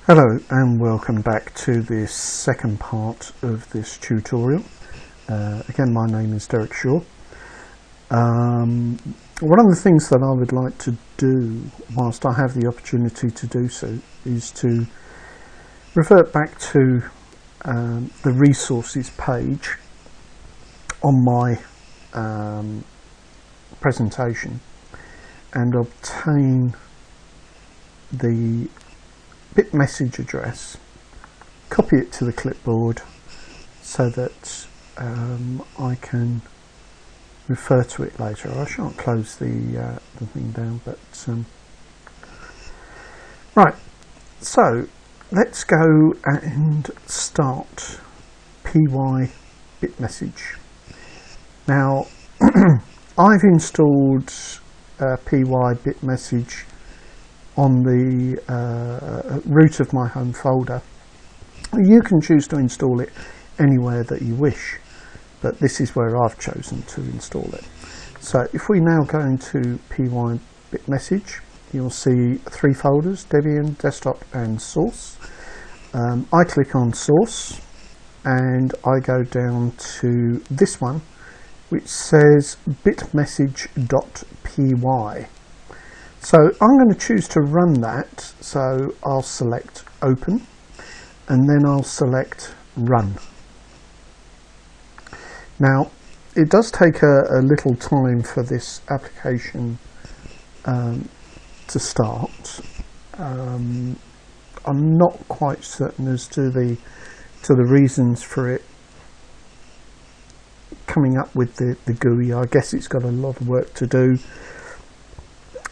Hello and welcome back to this second part of this tutorial. Again, my name is Derek Shaw. One of the things that I would like to do whilst I have the opportunity to do so is to revert back to the resources page on my presentation and obtain the bitmessage address, copy it to the clipboard so that I can refer to it later. I shan't close the thing down, but right, so let's go and start py bitmessage. Now I've installed py bitmessage on the root of my home folder. You can choose to install it anywhere that you wish, but this is where I've chosen to install it. So if we now go into py bitmessage, you'll see three folders: Debian, Desktop and Source. I click on Source and I go down to this one which says bitmessage.py. So I'm going to choose to run that, so I'll select Open and then I'll select Run. Now it does take a little time for this application to start. I'm not quite certain as to the reasons for it coming up with the GUI. I guess it's got a lot of work to do.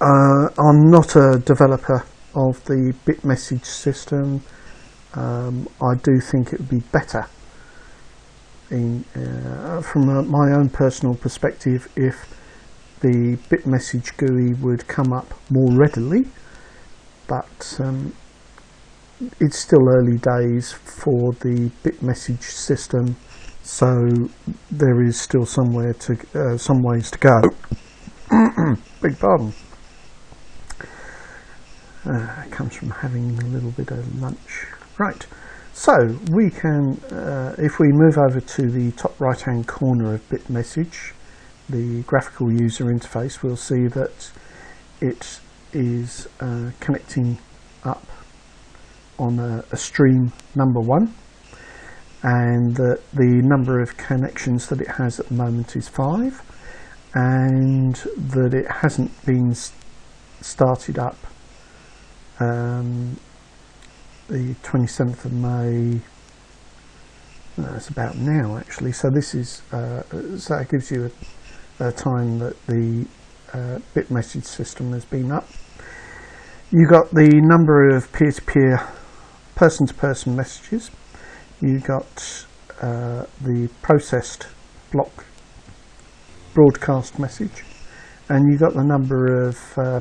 I'm not a developer of the bitmessage system. I do think it would be better from my own personal perspective if the bitmessage GUI would come up more readily, but it's still early days for the bitmessage system, so there is still some ways to go. Beg pardon. It comes from having a little bit of lunch. Right, so we can, if we move over to the top right hand corner of bitmessage, the graphical user interface, we'll see that it is connecting up on a stream number 1, and that the number of connections that it has at the moment is 5, and that it hasn't been started up the 27th of May. It's about now actually, so this is so that gives you a time that the bitmessage system has been up. You got the number of peer-to-peer, person-to-person messages. You got the processed block broadcast message, and you got the number of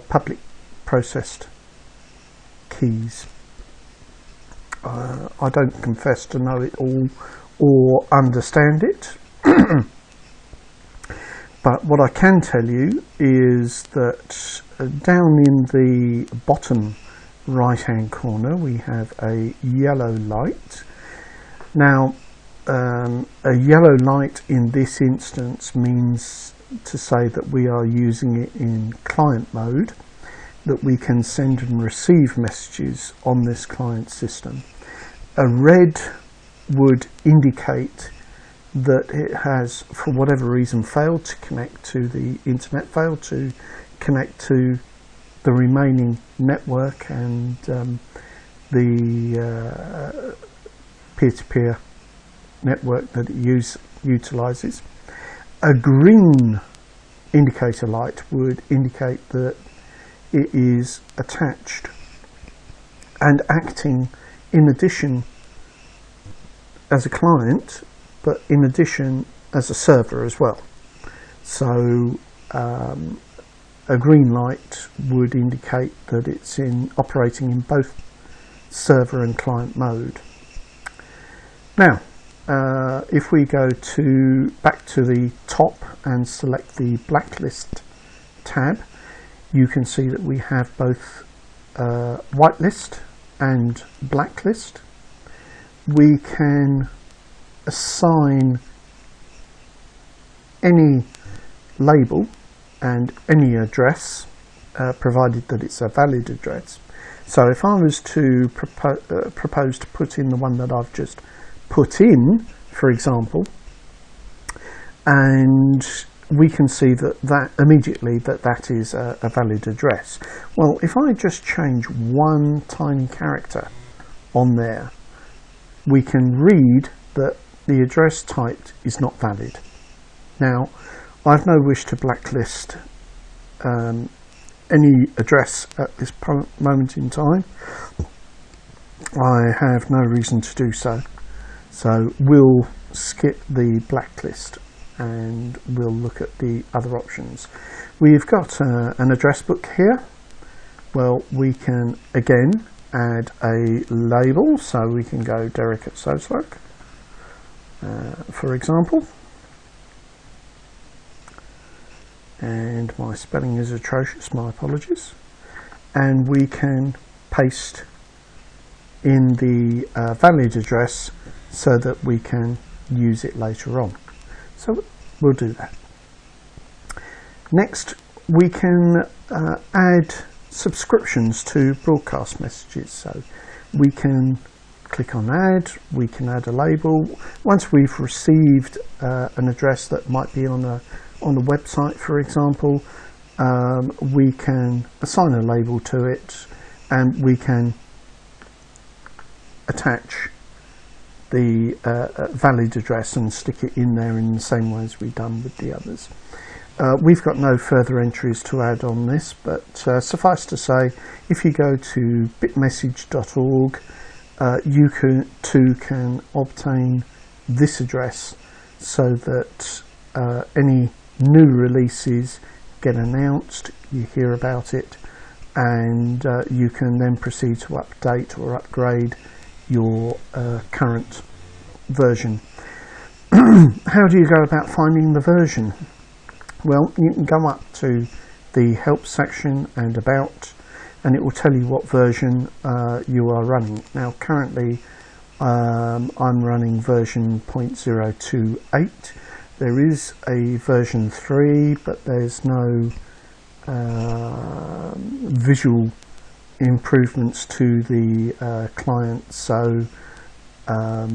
public processed keys. I don't confess to know it all or understand it, but what I can tell you is that down in the bottom right hand corner we have a yellow light. Now a yellow light in this instance means to say that we are using it in client mode, that we can send and receive messages on this client system. A red would indicate that it has, for whatever reason, failed to connect to the internet, failed to connect to the remaining network and the peer-to-peer network that it utilizes. A green indicator light would indicate that it is attached and acting in addition as a client, but in addition as a server as well. So a green light would indicate that it's operating in both server and client mode. Now if we go back to the top and select the blacklist tab, you can see that we have both whitelist and blacklist. We can assign any label and any address, provided that it's a valid address. So if I was to propose to put in the one that I've just put in, for example, and we can see that immediately that is a valid address. Well, if I just change one tiny character on there, we can read that the address typed is not valid. Now, I've no wish to blacklist any address at this moment in time. I have no reason to do so. So we'll skip the blacklist and we'll look at the other options. We've got an address book here. Well, we can again add a label, so we can go Derek at Soslok, for example. And my spelling is atrocious, my apologies. And we can paste in the valid address so that we can use it later on. So we'll do that. Next, we can add subscriptions to broadcast messages. So we can click on add, we can add a label. Once we've received an address that might be on a website, for example, we can assign a label to it, and we can attach the valid address and stick it in there in the same way as we've done with the others. We've got no further entries to add on this, but suffice to say, if you go to bitmessage.org, you can obtain this address so that any new releases get announced, you hear about it, and you can then proceed to update or upgrade your current version. How do you go about finding the version? Well, you can go up to the help section and about, and it will tell you what version you are running. Now currently I'm running version 0.028. There is a version 3, but there's no visual improvements to the client, so I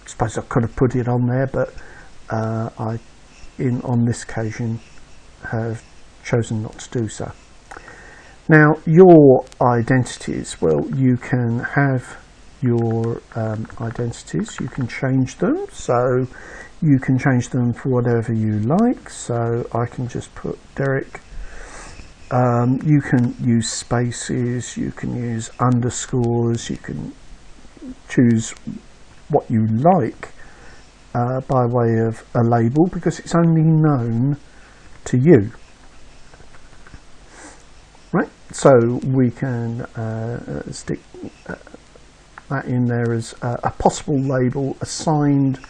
suppose I could have put it on there, but on this occasion have chosen not to do so. Now, your identities, well, you can have your identities, you can change them, so you can change them for whatever you like. So I can just put Derek. You can use spaces, you can use underscores, you can choose what you like by way of a label, because it's only known to you. Right, so we can stick that in there as a possible label assigned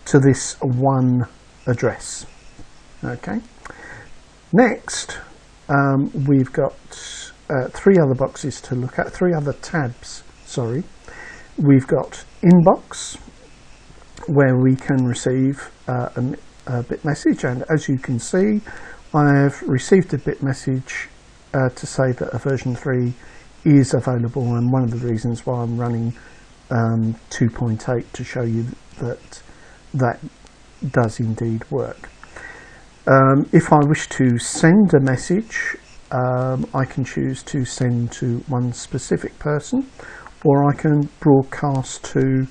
to this one address. Okay. Next, we've got 3 other boxes to look at, 3 other tabs, sorry. We've got inbox, where we can receive a bit message, and as you can see, I have received a bit message to say that a version 3 is available, and one of the reasons why I'm running 2.8 to show you that does indeed work. If I wish to send a message, I can choose to send to one specific person, or I can broadcast to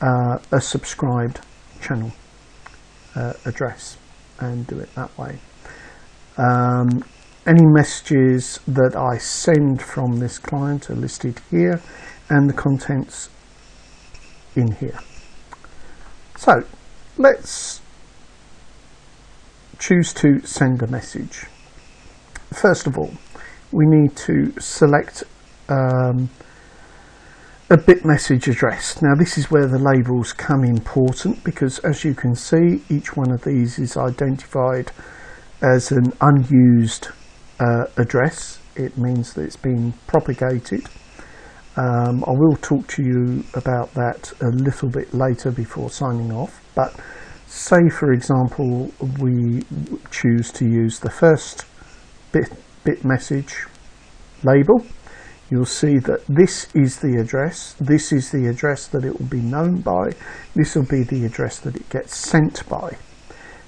a subscribed channel address and do it that way. Any messages that I send from this client are listed here, and the contents in here. So let's choose to send a message. First of all, we need to select a bit message address. Now this is where the labels come important, because as you can see, each one of these is identified as an unused address. It means that it's been propagated. I will talk to you about that a little bit later before signing off, but say for example we choose to use the first bit message label. You'll see that this is the address, this is the address that it will be known by, this will be the address that it gets sent by.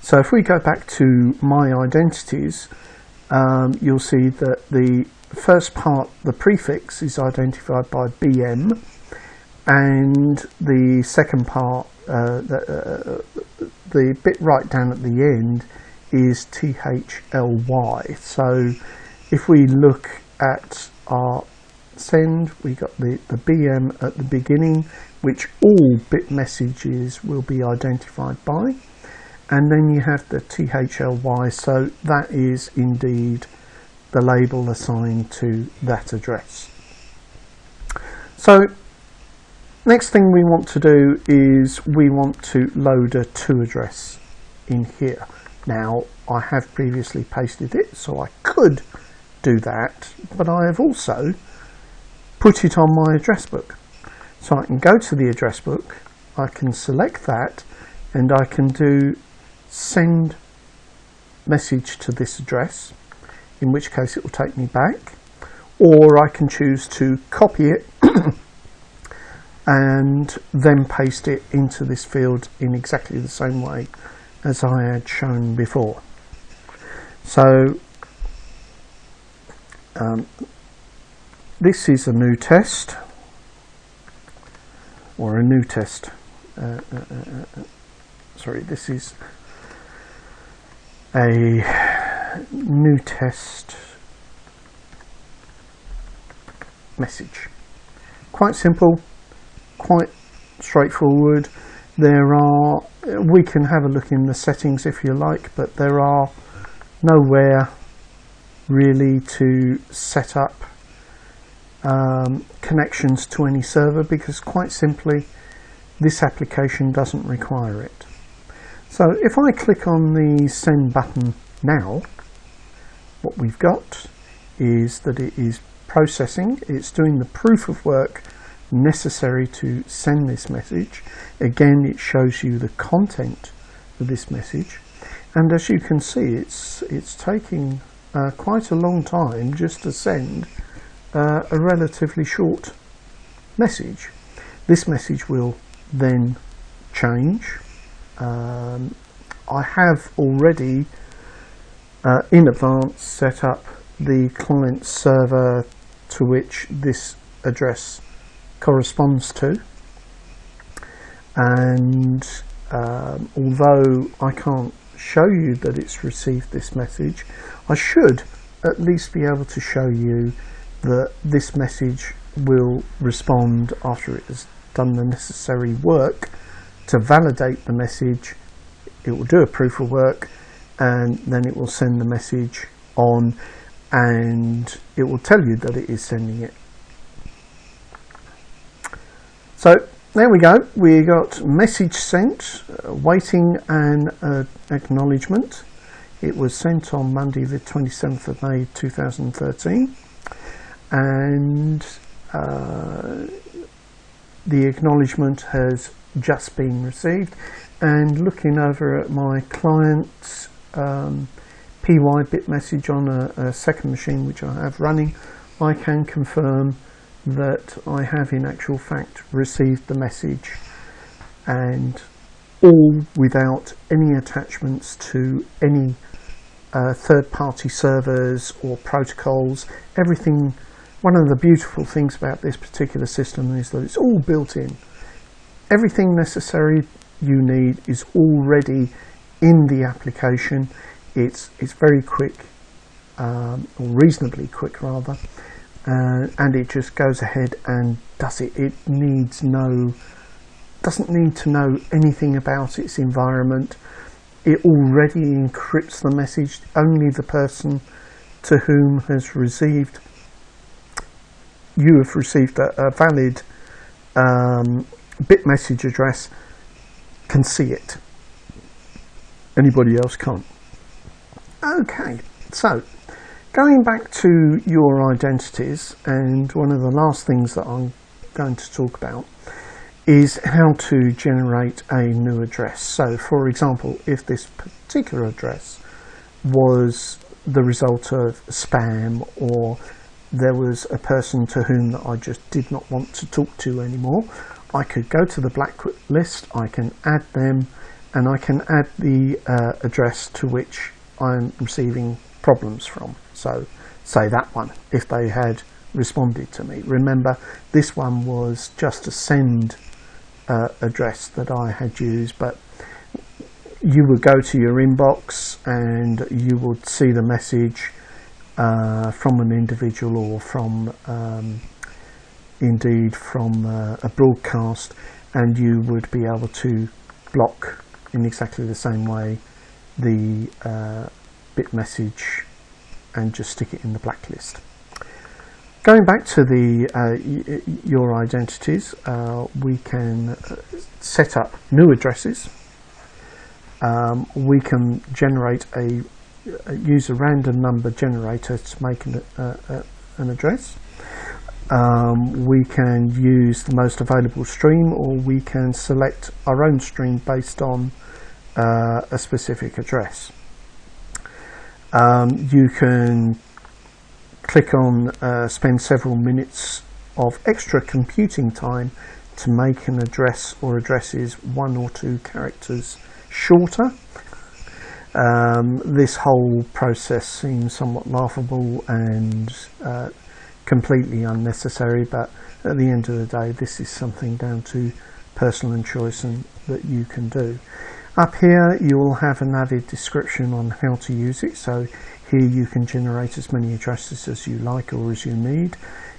So if we go back to my identities, you'll see that the first part, the prefix, is identified by BM, and the second part, the bit right down at the end, is THLY. So if we look at our send, we got the BM at the beginning, which all bit messages will be identified by, and then you have the THLY, so that is indeed the label assigned to that address. So next thing we want to do is we want to load a to address in here. Now I have previously pasted it, so I could do that, but I have also put it on my address book. So I can go to the address book, I can select that, and I can do send message to this address, in which case it will take me back, or I can choose to copy it and then paste it into this field in exactly the same way as I had shown before. So this is a new test, or a new test. Sorry, this is a new test message. Quite simple, quite straightforward. We can have a look in the settings if you like, but there are nowhere really to set up connections to any server, because quite simply this application doesn't require it. So if I click on the send button now, what we've got is that it is processing, it's doing the proof of work necessary to send this message. Again, it shows you the content of this message, and as you can see, it's taking quite a long time just to send a relatively short message. This message will then change. I have already in advance set up the client server to which this address corresponds to, and although I can't show you that it's received this message, I should at least be able to show you that this message will respond after it has done the necessary work to validate the message. It will do a proof of work, and then it will send the message on, and it will tell you that it is sending it. So there we go, we got message sent, waiting an acknowledgement. It was sent on Monday the 27th of May 2013, and the acknowledgement has just been received. And looking over at my client's PY bitmessage on a second machine which I have running, I can confirm that I have in actual fact received the message, and all without any attachments to any third-party servers or protocols. Everything, one of the beautiful things about this particular system is that it's all built in. Everything necessary you need is already in the application. It's very quick, or reasonably quick rather, and it just goes ahead and does it. It doesn't need to know anything about its environment. It already encrypts the message. Only the person to whom you have received a valid bitmessage address can see it. Anybody else can't. Okay, so going back to your identities, and one of the last things that I'm going to talk about is how to generate a new address. So for example, if this particular address was the result of spam, or there was a person to whom that I just did not want to talk to anymore, I could go to the blacklist, I can add them, and I can add the address to which I'm receiving problems from. So say that one, if they had responded to me. Remember, this one was just a send address that I had used, but you would go to your inbox and you would see the message from an individual, or from indeed from a broadcast, and you would be able to block in exactly the same way the bitmessage and just stick it in the blacklist. Going back to the your identities, we can set up new addresses. We can generate use a random number generator to make an address. We can use the most available stream, or we can select our own stream based on a specific address. You can click on spend several minutes of extra computing time to make an address or addresses 1 or 2 characters shorter. This whole process seems somewhat laughable and completely unnecessary, but at the end of the day, this is something down to personal choice and that you can do. Up here you will have an added description on how to use it. So here you can generate as many addresses as you like or as you need.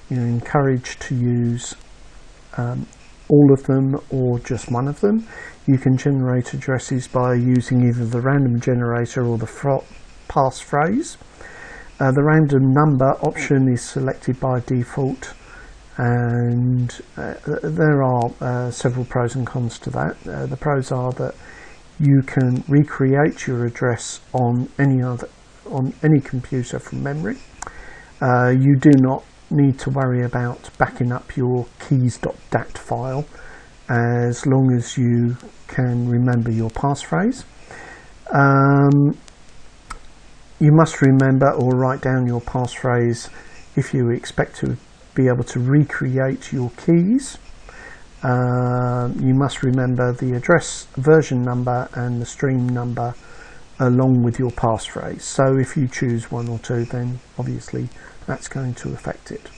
You're encouraged to use all of them or just one of them. You can generate addresses by using either the random generator or the passphrase. The random number option is selected by default, and there are several pros and cons to that. The pros are that you can recreate your address on any computer from memory. You do not need to worry about backing up your keys.dat file as long as you can remember your passphrase. You must remember or write down your passphrase if you expect to be able to recreate your keys. You must remember the address version number and the stream number along with your passphrase. So if you choose 1 or 2, then obviously that's going to affect it.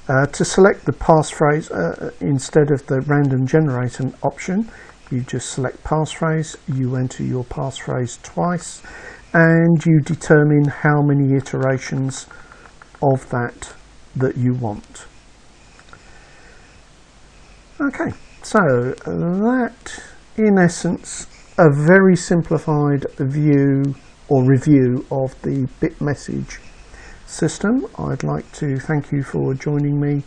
To select the passphrase instead of the random generator option, you just select passphrase, you enter your passphrase twice, and you determine how many iterations of that you want. Okay, so that in essence a very simplified view or review of the bitmessage system. I'd like to thank you for joining me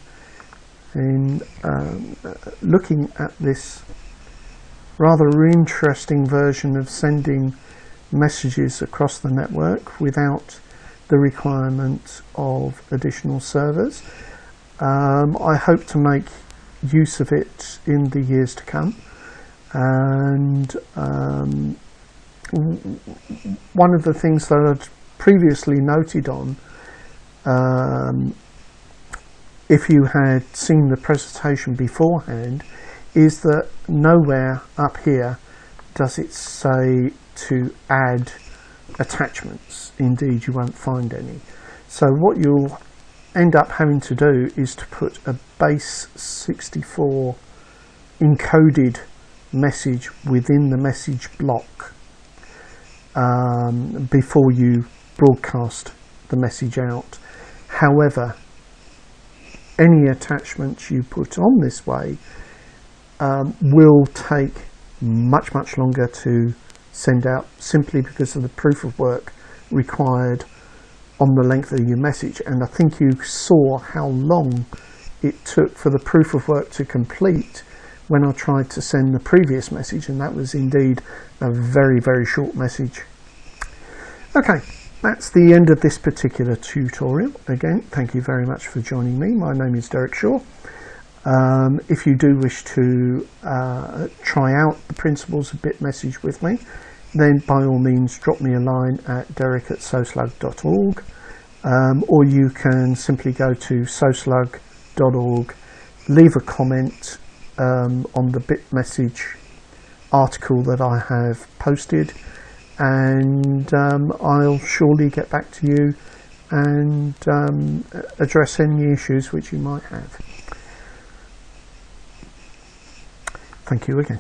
in looking at this rather interesting version of sending messages across the network without the requirement of additional servers. I hope to make use of it in the years to come, and one of the things that I'd previously noted on, if you had seen the presentation beforehand, is that nowhere up here does it say to add attachments. Indeed, you won't find any. So what you'll end up having to do is to put a base 64 encoded message within the message block before you broadcast the message out. However, any attachments you put on this way will take much longer to send out, simply because of the proof of work required on the length of your message. And I think you saw how long it took for the proof of work to complete when I tried to send the previous message, and that was indeed a very short message. Okay, that's the end of this particular tutorial. Again, thank you very much for joining me. My name is Derek Shaw. If you do wish to try out the principles of bitmessage with me, then by all means drop me a line at derek@soslug.org, or you can simply go to soslug.org, leave a comment on the bitmessage article that I have posted, and I'll surely get back to you and address any issues which you might have. Thank you again.